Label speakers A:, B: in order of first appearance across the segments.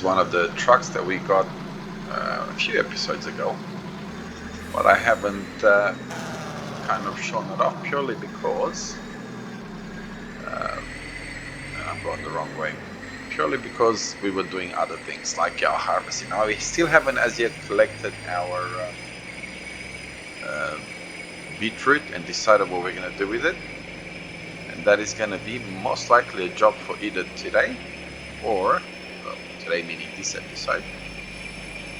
A: one of the trucks that we got a few episodes ago, but I haven't kind of shown it off purely because I'm going the wrong way. Purely because we were doing other things like our harvesting. Now we still haven't as yet collected our beetroot and decided what we're going to do with it, and that is going to be most likely a job for either today or today meaning this episode,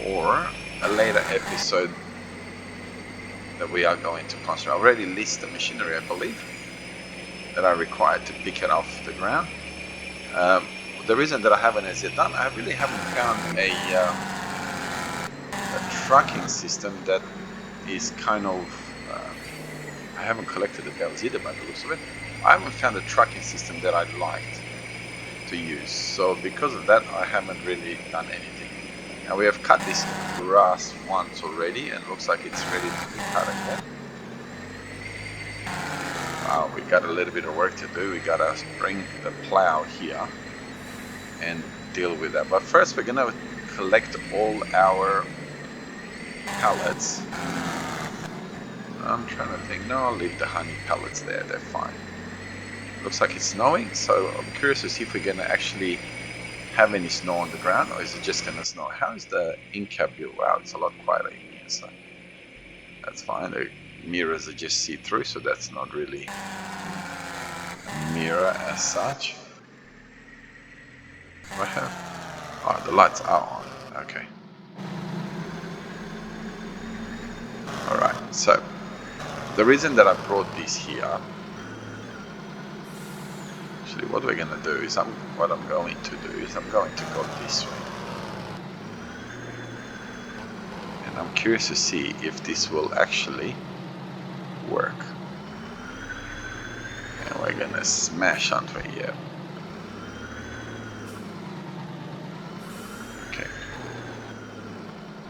A: or a later episode that we are going to concentrate. I already list the machinery, I believe, that are required to pick it off the ground. The reason that I haven't as yet done, I really haven't found a tracking system that is kind of, I haven't collected the bells either by the looks of it. I haven't found a tracking system that I liked to use, so because of that I haven't really done anything. Now we have cut this grass once already and looks like it's ready to be cut again. We got a little bit of work to do. We gotta bring the plow here and deal with that, but first we're gonna collect all our pallets. I'm trying to think. No, I'll leave the honey pellets there, they're fine. Looks like it's snowing, so I'm curious to see if we're gonna actually have any snow on the ground, or is it just gonna snow? How is the in-cab view? Wow, it's a lot quieter in here, so that's fine. The mirrors are just see-through, so that's not really a mirror as such. Do I have? Oh, the lights are on. Okay. Alright, so the reason that I brought this here, actually what we're gonna do is I'm going to go this way. And I'm curious to see if this will actually work. And we're gonna smash onto it here. Okay.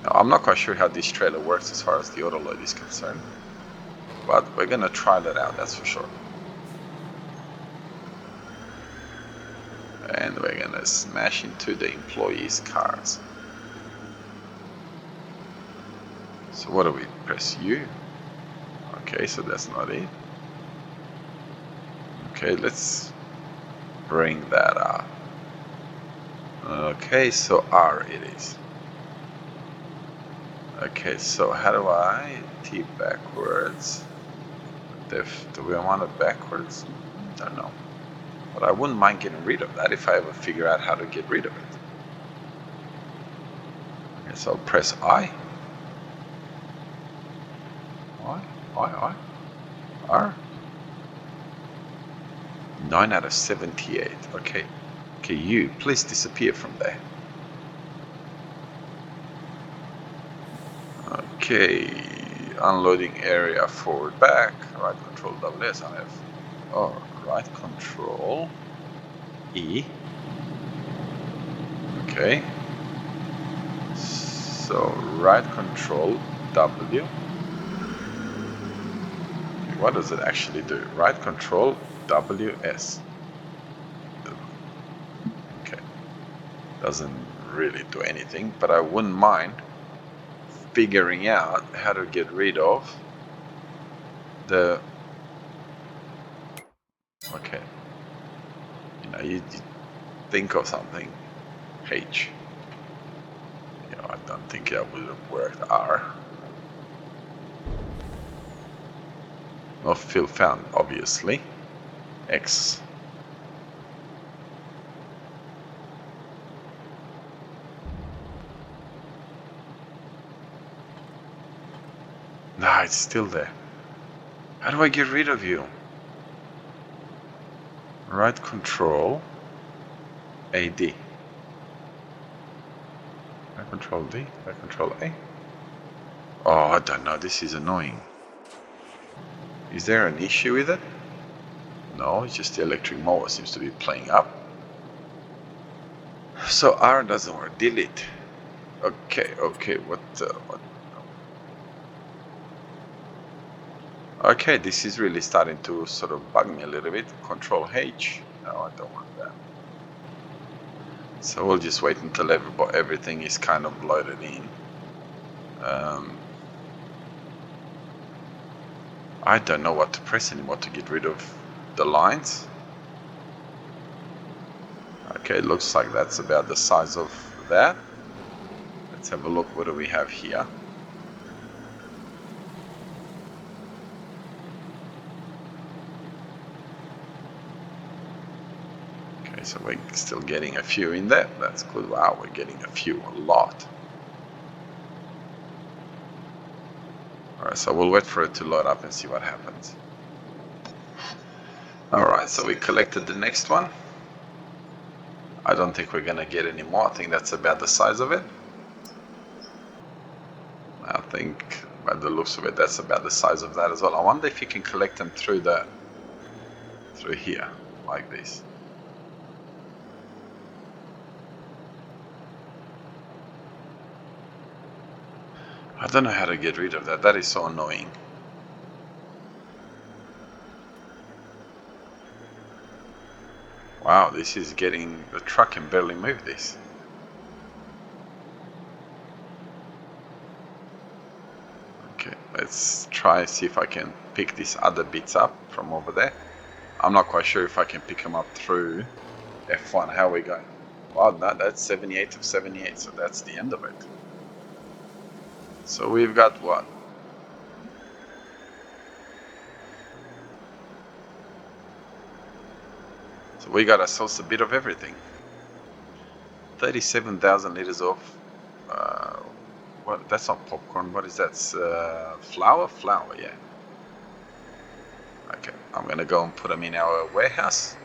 A: Now I'm not quite sure how this trailer works as far as the auto load is concerned, but we're gonna try that out, that's for sure. And we're gonna smash into the employees' cars. So what do we press U? Okay, so that's not it. Okay, let's bring that up. Okay, so R it is. Okay, so how do I T backwards? Do we want it backwards? Don't know. But I wouldn't mind getting rid of that if I ever figure out how to get rid of it. Okay, so I'll press I. I. R. 9 out of 78. Okay. Okay, you, please disappear from there. Okay, unloading area forward back, right control WS, I have, right control E. Okay, so right control W. Okay, what does it actually do? Right control WS. Okay, doesn't really do anything, but I wouldn't mind figuring out how to get rid of the, okay, you think of something, H, I don't think that would have worked. R, not field found, obviously. X, nah, it's still there. How do I get rid of you? Right control AD. Right control D, right control A. Oh, I don't know, this is annoying. Is there an issue with it? No, it's just the electric mower seems to be playing up. So R doesn't work, delete. Okay, what? Okay, this is really starting to sort of bug me a little bit. Control H, no, I don't want that. So we'll just wait until everything is kind of loaded in. I don't know what to press anymore to get rid of the lines. Okay, looks like that's about the size of that. Let's have a look. What do we have here? Okay, so we're still getting a few in there. That's good. Wow, we're getting a few, a lot. Alright, so we'll wait for it to load up and see what happens. Alright, so we collected the next one. I don't think we're gonna get any more. I think that's about the size of it. I think by the looks of it, that's about the size of that as well. I wonder if you can collect them through here, like this. I don't know how to get rid of that. That is so annoying. Wow, this is getting... the truck can barely move this. Okay, let's try see if I can pick these other bits up from over there. I'm not quite sure if I can pick them up through F1. How are we going? Wow, that's 78 of 78, so that's the end of it. So we've got what? So we got ourselves a bit of everything. 37,000 liters of what? That's not popcorn. What is that? Flour? Flour, yeah. Okay, I'm gonna go and put them in our warehouse.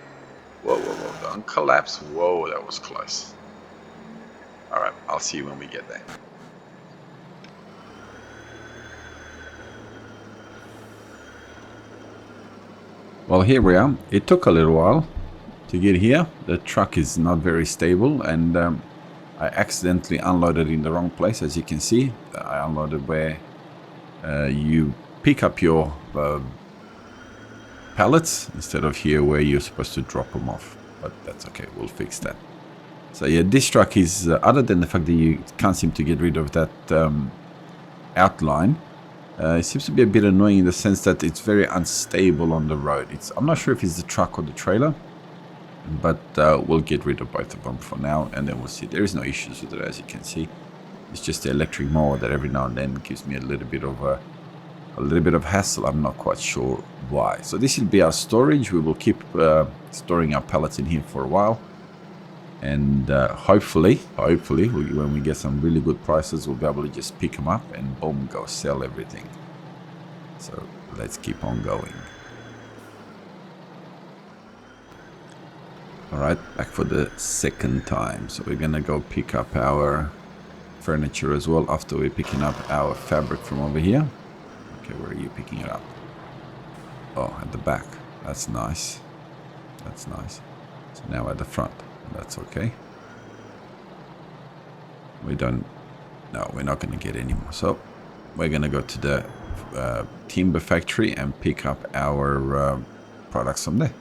A: Whoa, whoa, whoa! Don't collapse. Whoa, that was close. All right, I'll see you when we get there. Well, here we are. It took a little while to get here. The truck is not very stable, and I accidentally unloaded in the wrong place. As you can see, I unloaded where you pick up your pallets instead of here where you're supposed to drop them off. But that's okay, we'll fix that. So yeah, this truck is, other than the fact that you can't seem to get rid of that outline, it seems to be a bit annoying in the sense that it's very unstable on the road. I'm not sure if it's the truck or the trailer, but we'll get rid of both of them for now, and then we'll see. There is no issues with it, as you can see. It's just the electric mower that every now and then gives me a little bit of hassle. I'm not quite sure why. So this will be our storage. We will keep storing our pallets in here for a while, and hopefully when we get some really good prices, we'll be able to just pick them up and boom, go sell everything. So let's keep on going. Alright, back for the second time. So we're gonna go pick up our furniture as well after we're picking up our fabric from over here. Okay, where are you picking it up? Oh, at the back. That's nice. That's nice. So now at the front. That's okay. No, we're not going to get any more. So we're going to go to the timber factory and pick up our products from there.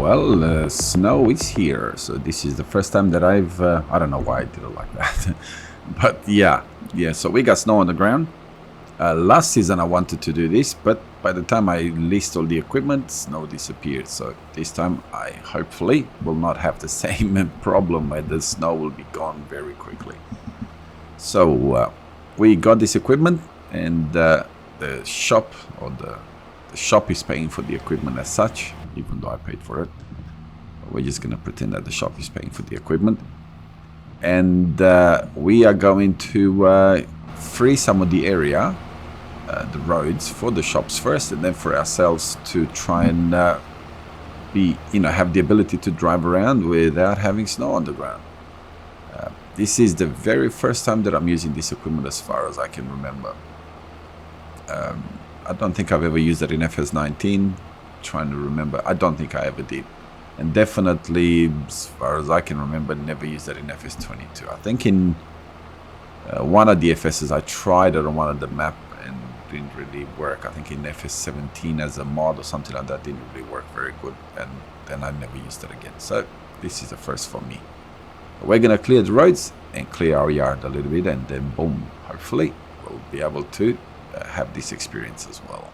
A: Well, snow is here, so this is the first time that I don't know why I did it like that. But yeah, so we got snow on the ground. Last season I wanted to do this, but by the time I list all the equipment, snow disappeared. So this time I hopefully will not have the same problem where the snow will be gone very quickly. So we got this equipment, and the shop, or the shop is paying for the equipment as such, even though I paid for it. We're just gonna pretend that the shop is paying for the equipment, and we are going to free some of the area, the roads, for the shops first, and then for ourselves to try and have the ability to drive around without having snow on the ground. This is the very first time that I'm using this equipment as far as I can remember. I don't think I've ever used it in FS19. Trying to remember, I don't think I ever did. And definitely, as far as I can remember, never used it in FS22. I think in one of the FSs I tried it on one of the map and didn't really work. I think in FS17 as a mod or something like that didn't really work very good, and then I never used it again. So this is the first for me. We're gonna clear the roads and clear our yard a little bit, and then boom, hopefully we'll be able to have this experience as well.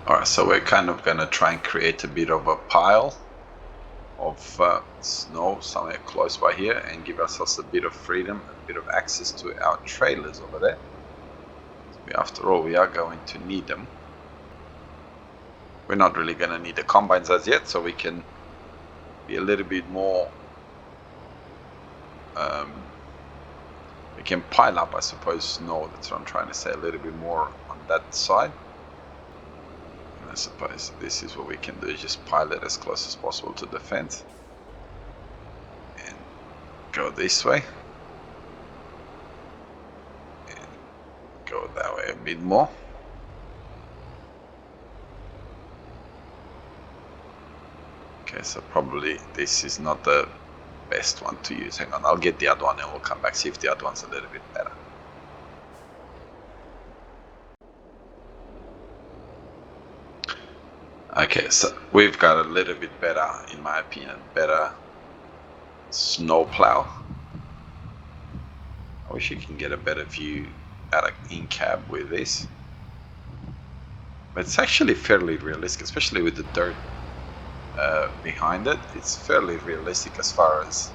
A: Alright, so we're kind of gonna try and create a bit of a pile of snow somewhere close by here and give ourselves a bit of freedom, a bit of access to our trailers over there. After all, we are going to need them. We're not really gonna need the combines as yet, so we can be a little bit more we can pile up, I suppose, snow. That's what I'm trying to say, a little bit more on that side. I suppose this is what we can do, just pile it as close as possible to the fence and go this way and go that way a bit more. Okay, so probably this is not the best one to use. Hang on, I'll get the other one and we'll come back, see if the other one's a little bit better. Okay, so we've got a little bit better, in my opinion, better snow plow. I wish you can get a better view at an in-cab with this. But it's actually fairly realistic, especially with the dirt behind it. It's fairly realistic as far as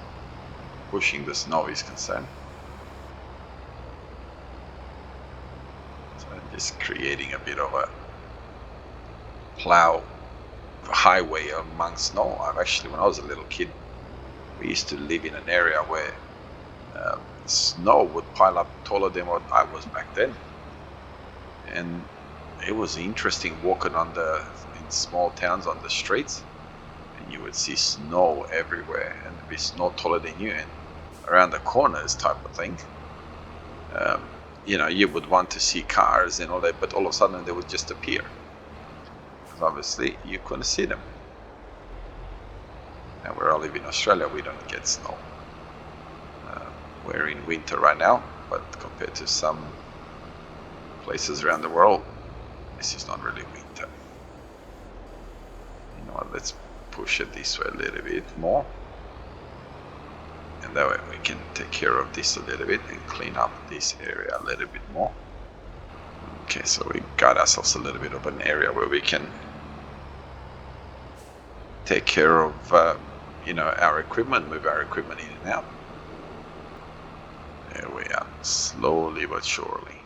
A: pushing the snow is concerned. So just creating a bit of a plow highway among snow. I've actually, when I was a little kid, we used to live in an area where snow would pile up taller than what I was back then, and it was interesting walking in small towns on the streets, and you would see snow everywhere, and there'd be snow taller than you and around the corners type of thing. you would want to see cars and all that, but all of a sudden they would just appear. Because obviously you couldn't see them. And where I live in Australia, we don't get snow. We're in winter right now, but compared to some places around the world, this is not really winter. You know what, let's push it this way a little bit more. And that way we can take care of this a little bit and clean up this area a little bit more. Okay, so we got ourselves a little bit of an area where we can take care of our equipment, move our equipment in and out. There we are, slowly but surely.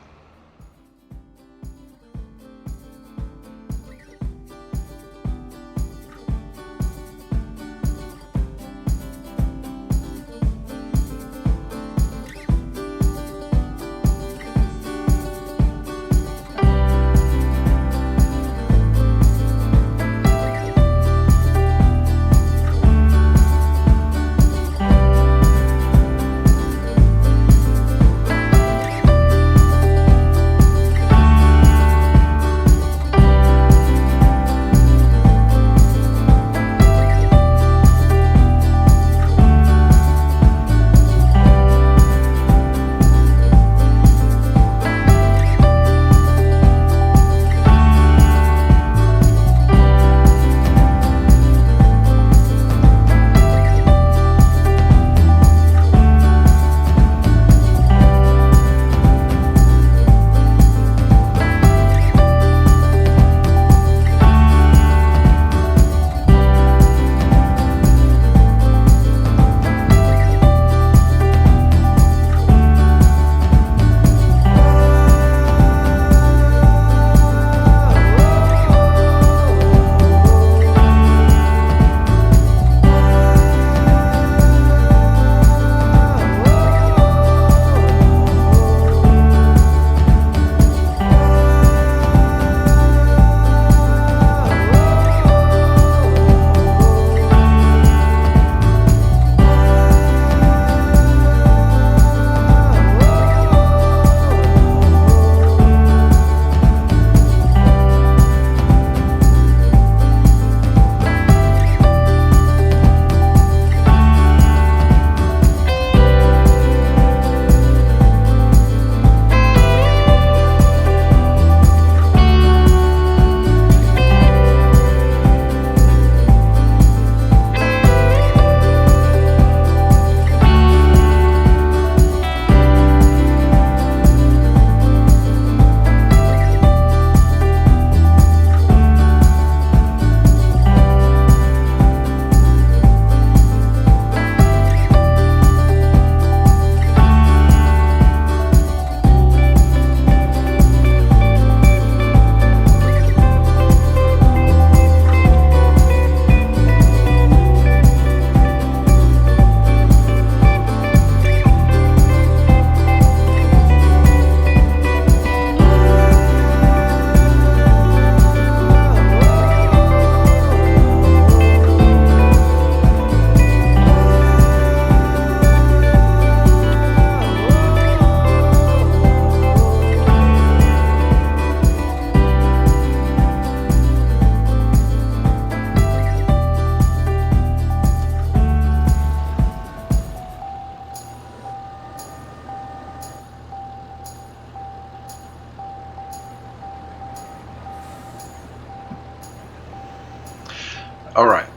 A: All right,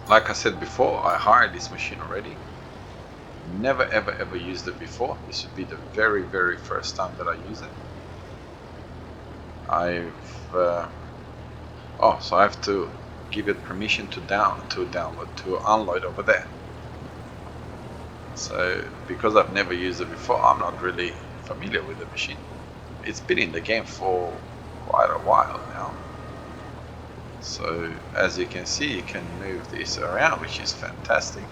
A: like I said before, I hired this machine already. Never ever ever used it before. This would be the very, very first time that I use it. So I have to give it permission to unload over there. So because I've never used it before, I'm not really familiar with the machine. It's been in the game for quite a while now. So as you can see, you can move this around, which is fantastic.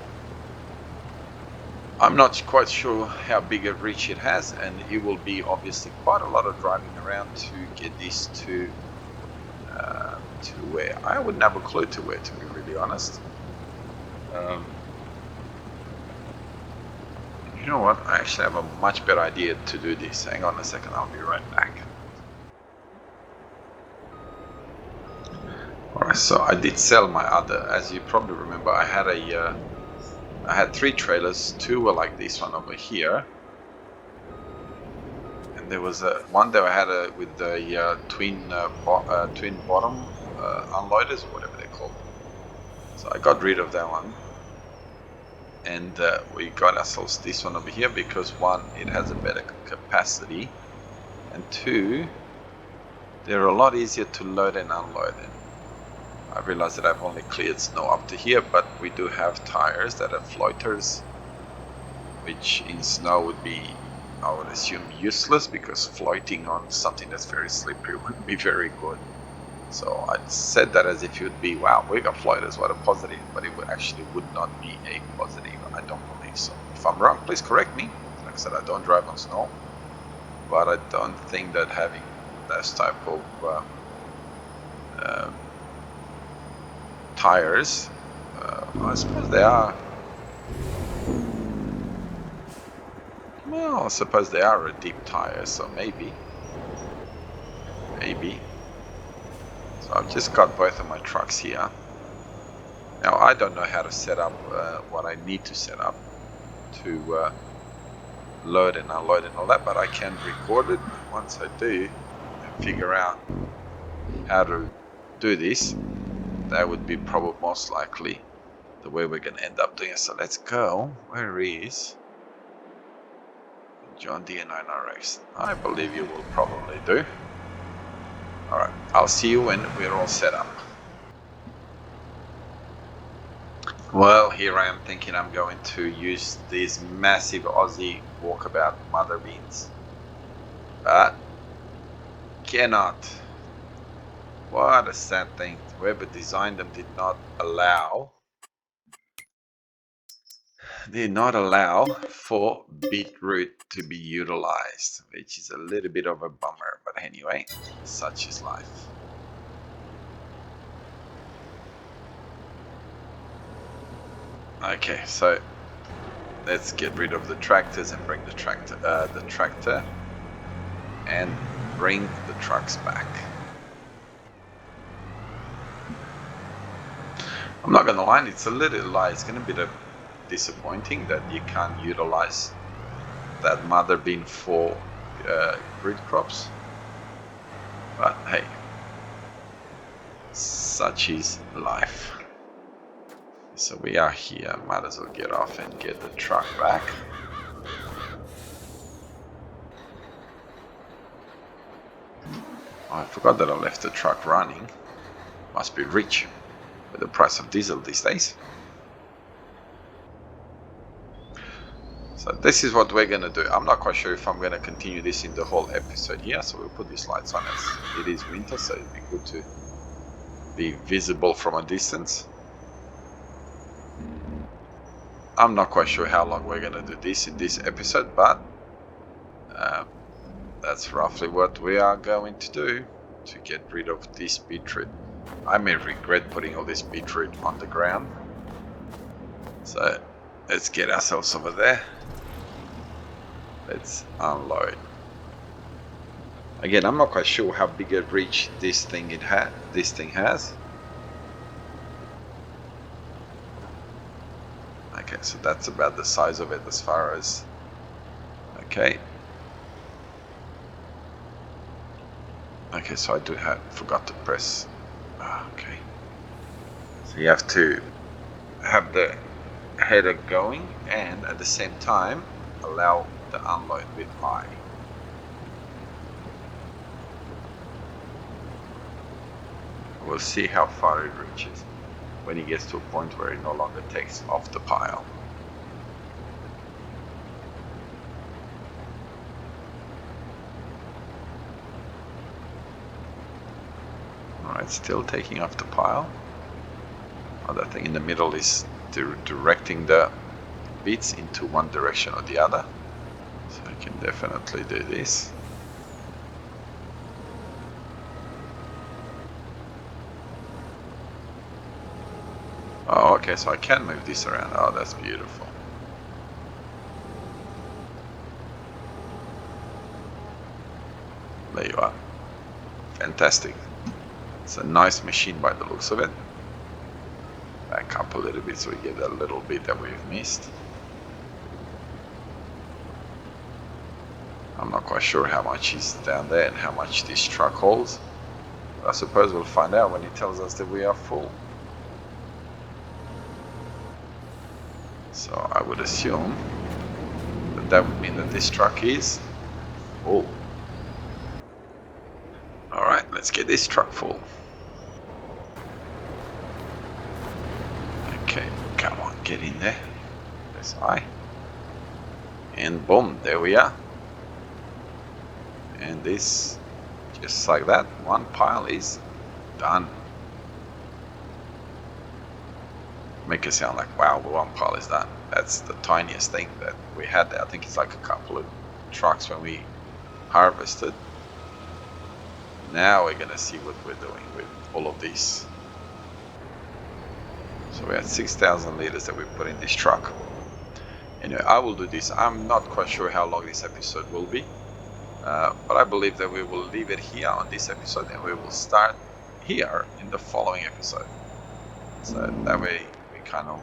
A: I'm not quite sure how big a reach it has, and it will be obviously quite a lot of driving around to get this to where. I wouldn't have a clue to where, to be really honest. You know what? I actually have a much better idea to do this. Hang on a second, I'll be right back. Alright, so I did sell my other. As you probably remember, I had 3 trailers. 2 were like this one over here. And there was one that I had with the twin bottom unloaders, or whatever they're called. So I got rid of that one. And we got ourselves this one over here because 1, it has a better capacity, and 2, they're a lot easier to load and unload. And I realized that I've only cleared snow up to here, but we do have tires that are floaters, which in snow would be, I would assume, useless, because floating on something that's very slippery wouldn't be very good. So I said that as if it would be, wow, we got floaters, what a positive, but it actually would not be a positive. I don't believe so. If I'm wrong, please correct me. Like I said, I don't drive on snow, but I don't think that having this type of tires, I suppose they are, well, I suppose they are a deep tire, so maybe. So I've just got both of my trucks here. Now I don't know how to set up what I need to set up to load and unload and all that, but I can record it. Once I do and figure out how to do this, that would be probably most likely the way we're going to end up doing it. So let's go. Where is John Deere 9RX? I believe you will probably do. Alright, I'll see you when we're all set up. Well, here I am thinking I'm going to use these massive Aussie Walkabout mother beans, but cannot. What a sad thing. Whoever designed them did not allow for beetroot to be utilized, which is a little bit of a bummer, but anyway, such is life. Okay, so let's get rid of the tractors and bring the tractor and bring the trucks back. I'm not gonna lie, it's gonna be disappointing that you can't utilize that mother bean for grid crops, but hey, such is life. So we are here, might as well get off and get the truck back. Oh, I forgot that I left the truck running. Must be rich with the price of diesel these days. So this is what we're gonna do. I'm not quite sure if I'm gonna continue this in the whole episode here, so we'll put these lights on as it is winter, so it'd be good to be visible from a distance. I'm not quite sure how long we're gonna do this in this episode, but that's roughly what we are going to do to get rid of this beetroot. I may regret putting all this beetroot on the ground. So let's get ourselves over there. Let's unload. Again, I'm not quite sure how big a reach this thing has. Okay, so that's about the size of it as far as, okay. Okay, so I forgot to press, okay. So you have to have the header going and at the same time allow the unload with I. We'll see how far it reaches when it gets to a point where it no longer takes off the pile. Alright, still taking off the pile. Oh, that thing in the middle is directing the bits into one direction or the other. So I can definitely do this. Oh, okay, so I can move this around. Oh, that's beautiful. There you are. Fantastic. It's a nice machine by the looks of it. Back up a little bit so we get a little bit that we've missed. I'm not quite sure how much is down there and how much this truck holds. But I suppose we'll find out when he tells us that we are full. So I would assume that that would mean that this truck is full. Alright, let's get this truck full. Okay, come on, get in there. Press I. And boom, there we are. And this, just like that, one pile is done. Make it sound like, wow, one pile is done. That's the tiniest thing that we had there. I think it's like a couple of trucks when we harvested. Now we're gonna see what we're doing with all of these. So we had 6,000 liters that we put in this truck. Anyway, I will do this. I'm not quite sure how long this episode will be. But I believe that we will leave it here on this episode and we will start here in the following episode. So that way we kind of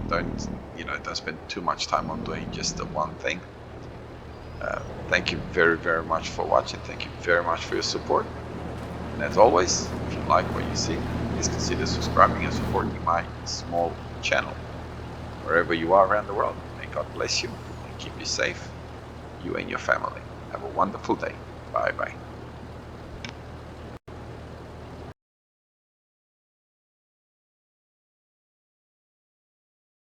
A: don't spend too much time on doing just the one thing. Thank you very, very much for watching. Thank you very much for your support. And as always, if you like what you see, please consider subscribing and supporting my small channel. Wherever you are around the world, may God bless you and keep you safe, you and your family. Have a wonderful day. Bye bye.